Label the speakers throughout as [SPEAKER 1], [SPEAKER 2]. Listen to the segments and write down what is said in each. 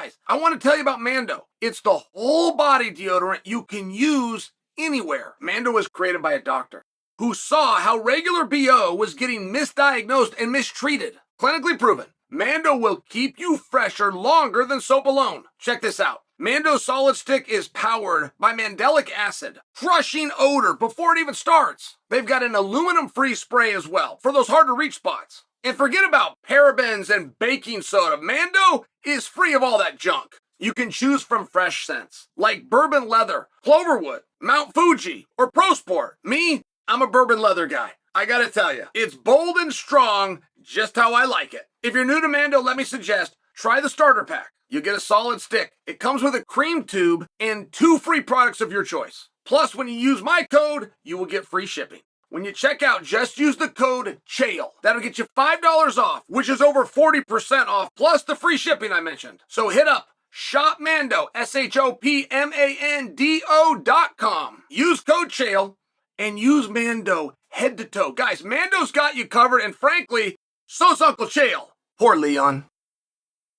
[SPEAKER 1] Guys, I want to tell you about Mando. It's the whole body deodorant you can use anywhere. Mando was created by a doctor who saw how regular BO was getting misdiagnosed and mistreated. Clinically proven. Mando will keep you fresher longer than soap alone. Check this out. Mando Solid Stick is powered by mandelic acid, crushing odor before it even starts. They've got an aluminum-free spray as well for those hard-to-reach spots. And forget about parabens and baking soda. Mando is free of all that junk. You can choose from fresh scents like bourbon leather, cloverwood, Mount Fuji, or Pro Sport. Me, I'm a bourbon leather guy. I gotta tell you, it's bold and strong, just how I like it. If you're new to Mando, let me suggest, try the starter pack. You get a solid stick. It comes with a cream tube and 2 free products of your choice. Plus, when you use my code, you will get free shipping. When you check out, just use the code CHAEL. That'll get you $5 off, which is over 40% off, plus the free shipping I mentioned. So hit up shopmando, shopmando.com. Use code CHAEL and use Mando head to toe. Guys, Mando's got you covered, and frankly, so's Uncle Chael. Poor Leon.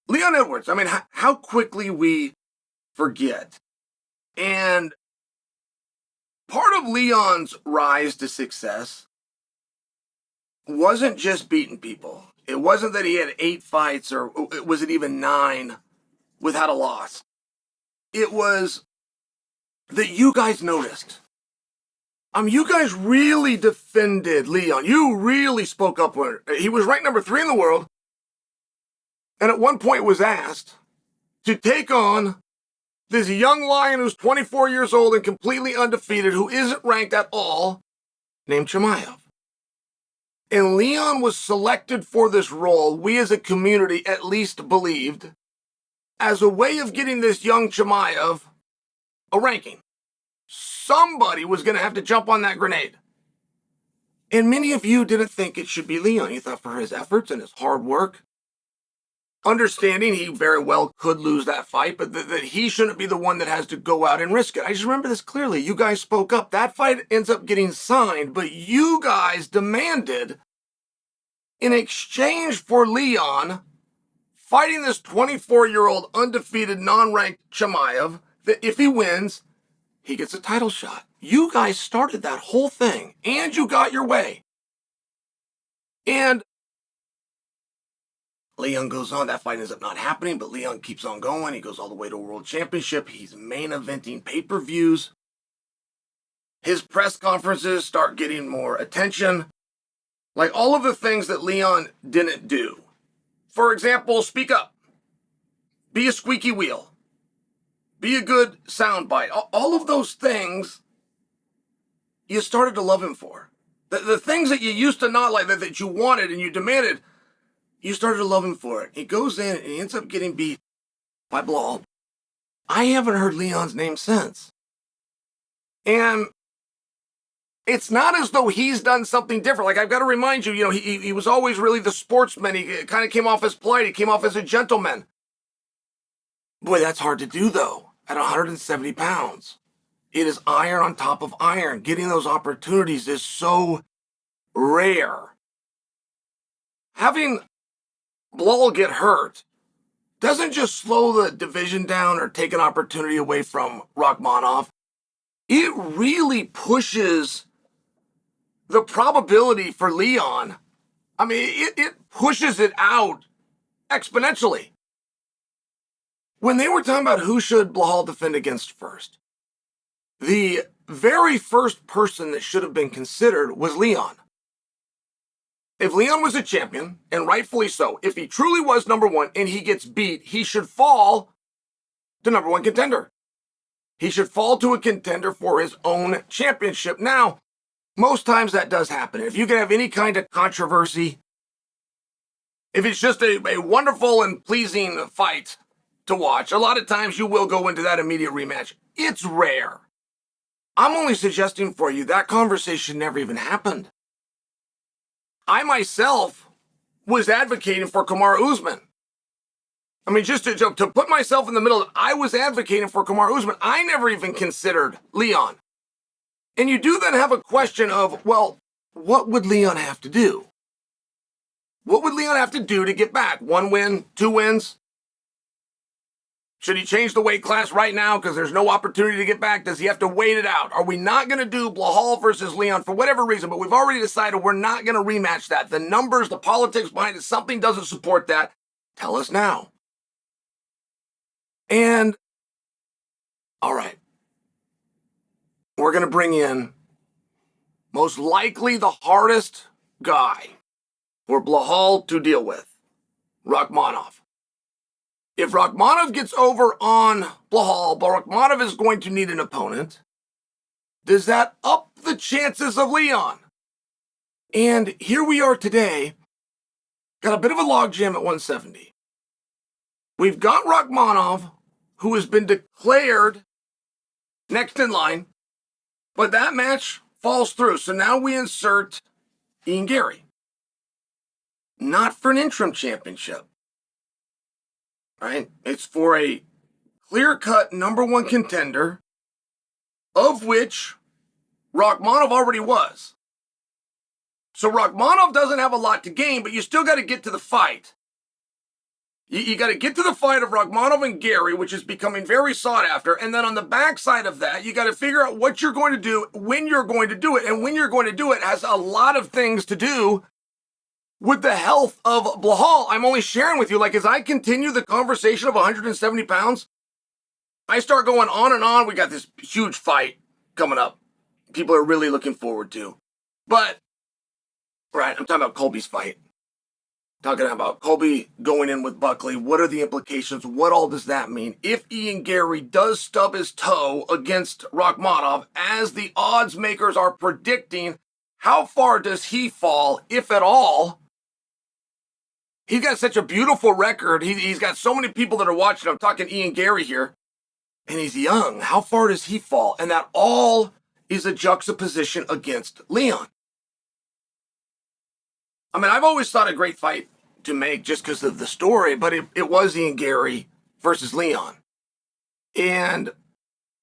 [SPEAKER 1] Leon Edwards, I mean, how quickly we forget. And part of Leon's rise to success wasn't just beating people. It wasn't that he had 8 fights, or was it even 9 without a loss. It was that you guys noticed. You guys really defended Leon. You really spoke up when he was ranked number 3 in the world. And at one point was asked to take on this young lion who's 24 years old and completely undefeated, who isn't ranked at all, named Chimaev. And Leon was selected for this role, we as a community at least believed, as a way of getting this young Chimaev a ranking. Somebody was going to have to jump on that grenade. And many of you didn't think it should be Leon. You thought for his efforts and his hard work, understanding he very well could lose that fight, but that he shouldn't be the one that has to go out and risk it. I just remember this clearly. You guys spoke up. That fight ends up getting signed, but you guys demanded, in exchange for Leon fighting this 24-year-old undefeated non-ranked Chimaev, that if he wins, he gets a title shot. You guys started that whole thing, and you got your way. And Leon goes on. That fight ends up not happening, but Leon keeps on going. He goes all the way to a world championship. He's main eventing pay-per-views. His press conferences start getting more attention. Like all of the things that Leon didn't do. For example, speak up. Be a squeaky wheel. Be a good soundbite. All of those things you started to love him for. The things that you used to not like, that you wanted and you demanded, you started to love him for it. He goes in and he ends up getting beat by Blal. I haven't heard Leon's name since. And it's not as though he's done something different. Like, I've got to remind you, he was always really the sportsman. He kind of came off as polite. He came off as a gentleman. Boy, that's hard to do, though, at 170 pounds. It is iron on top of iron. Getting those opportunities is so rare. Having Blal get hurt doesn't just slow the division down or take an opportunity away from Rakhmonov. It really pushes the probability for Leon. I mean, it pushes it out exponentially. When they were talking about who should Blal defend against first, the very first person that should have been considered was Leon. If Leon was a champion, and rightfully so, if he truly was number 1 and he gets beat, he should fall to number 1 contender. He should fall to a contender for his own championship. Now, most times that does happen. If you can have any kind of controversy, if it's just a wonderful and pleasing fight to watch, a lot of times you will go into that immediate rematch. It's rare. I'm only suggesting for you that conversation never even happened. I myself was advocating for Kamaru Usman. I mean, just to put myself in the middle, I was advocating for Kamaru Usman. I never even considered Leon. And you do then have a question of, well, what would Leon have to do? What would Leon have to do to get back? 1 win, 2 wins? Should he change the weight class right now because there's no opportunity to get back? Does he have to wait it out? Are we not going to do Blahal versus Leon for whatever reason? But we've already decided we're not going to rematch that. The numbers, the politics behind it, something doesn't support that. Tell us now. And, all right, we're going to bring in most likely the hardest guy for Blahal to deal with, Rakhmonov. If Rakhmonov gets over on Blahal, but Rakhmonov is going to need an opponent, does that up the chances of Leon? And here we are today, got a bit of a logjam at 170. We've got Rakhmonov, who has been declared next in line, but that match falls through. So now we insert Ian Gary. Not for an interim championship. Right? It's for a clear-cut number one contender, of which Rakhmonov already was. So Rakhmonov doesn't have a lot to gain, but you still got to get to the fight. You got to get to the fight of Rakhmonov and Gary, which is becoming very sought after. And then on the backside of that, you got to figure out what you're going to do, when you're going to do it. And when you're going to do it has a lot of things to do with the health of Blahal. I'm only sharing with you, like, as I continue the conversation of 170 pounds, I start going on and on. We got this huge fight coming up. People are really looking forward to. But, right, I'm talking about Colby's fight. Talking about Colby going in with Buckley. What are the implications? What all does that mean? If Ian Gary does stub his toe against Rakhmonov, as the odds makers are predicting, how far does he fall, if at all? He's got such a beautiful record. He's got so many people that are watching. I'm talking Ian Gary here. And he's young. How far does he fall? And that all is a juxtaposition against Leon. I mean, I've always thought a great fight to make just because of the story, but it was Ian Gary versus Leon. And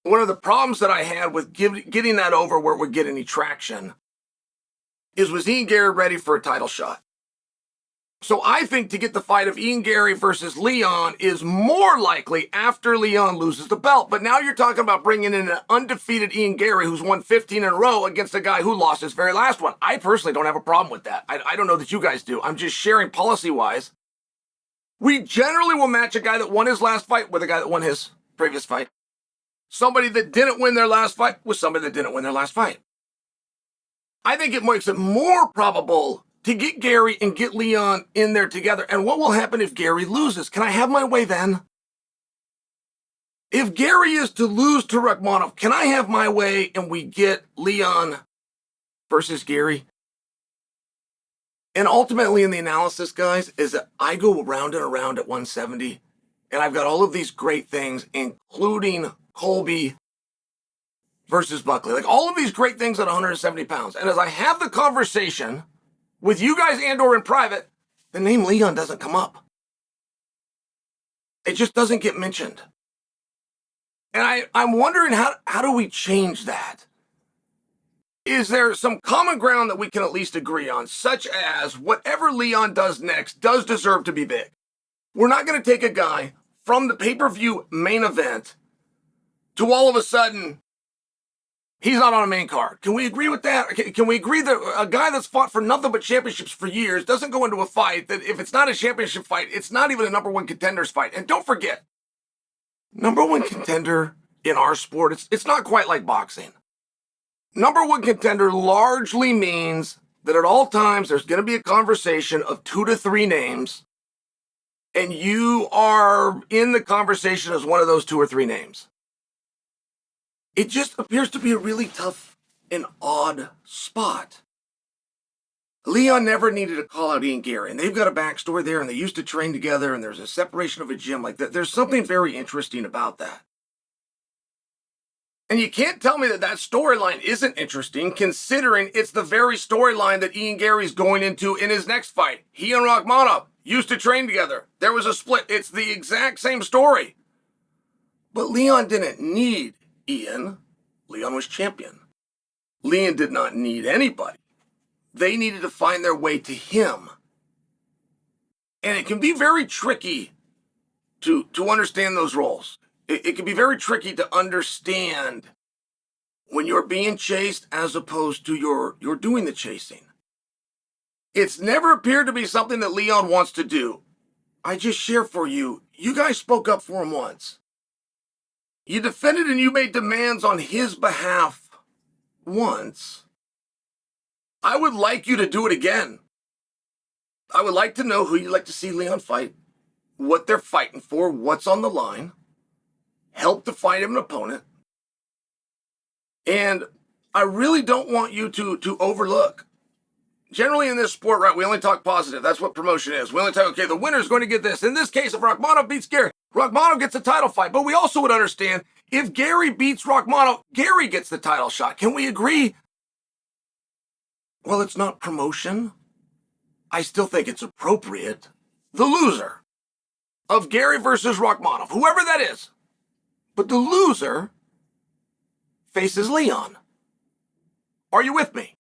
[SPEAKER 1] one of the problems that I had with getting that over where it would get any traction is, was Ian Gary ready for a title shot? So I think to get the fight of Ian Gary versus Leon is more likely after Leon loses the belt. But now you're talking about bringing in an undefeated Ian Gary who's won 15 in a row against a guy who lost his very last one. I personally don't have a problem with that. I don't know that you guys do. I'm just sharing policy-wise. We generally will match a guy that won his last fight with a guy that won his previous fight. Somebody that didn't win their last fight with somebody that didn't win their last fight. I think it makes it more probable to get Gary and get Leon in there together. And what will happen if Gary loses? Can I have my way then? If Gary is to lose to Rakhmonov, can I have my way and we get Leon versus Gary? And ultimately in the analysis, guys, is that I go around and around at 170, and I've got all of these great things, including Colby versus Buckley. Like all of these great things at 170 pounds. And as I have the conversation with you guys and or in private, the name Leon doesn't come up. It just doesn't get mentioned. And I'm wondering, how do we change that? Is there some common ground that we can at least agree on, such as whatever Leon does next does deserve to be big? We're not going to take a guy from the pay-per-view main event to all of a sudden he's not on a main card. Can we agree with that? Can we agree that a guy that's fought for nothing but championships for years doesn't go into a fight that if it's not a championship fight, it's not even a number one contender's fight? And don't forget, number one contender in our sport, it's not quite like boxing. Number one contender largely means that at all times there's going to be a conversation of 2 to 3 names, and you are in the conversation as one of those 2 or 3 names. It just appears to be a really tough and odd spot. Leon never needed to call out Ian Gary, and they've got a backstory there, and they used to train together, and there's a separation of a gym like that. There's something very interesting about that. And you can't tell me that that storyline isn't interesting, considering it's the very storyline that Ian Gary's going into in his next fight. He and Rakhmonov used to train together. There was a split. It's the exact same story. But Leon didn't need Ian. Leon was champion. Leon did not need anybody. They needed to find their way to him. And it can be very tricky to understand those roles. It can be very tricky to understand when you're being chased as opposed to you're doing the chasing. It's never appeared to be something that Leon wants to do. I just share for you, you guys spoke up for him once. You defended and you made demands on his behalf once. I would like you to do it again. I would like to know who you'd like to see Leon fight, what they're fighting for, what's on the line. Help to find him an opponent. And I really don't want you to overlook. Generally in this sport, right, we only talk positive. That's what promotion is. We only talk, okay, the winner's going to get this. In this case, if Rakhmonov beats Gary, Rakhmonov gets a title fight. But we also would understand if Gary beats Rakhmonov, Gary gets the title shot. Can we agree? Well, it's not promotion. I still think it's appropriate. The loser of Gary versus Rakhmonov, whoever that is, but the loser faces Leon. Are you with me?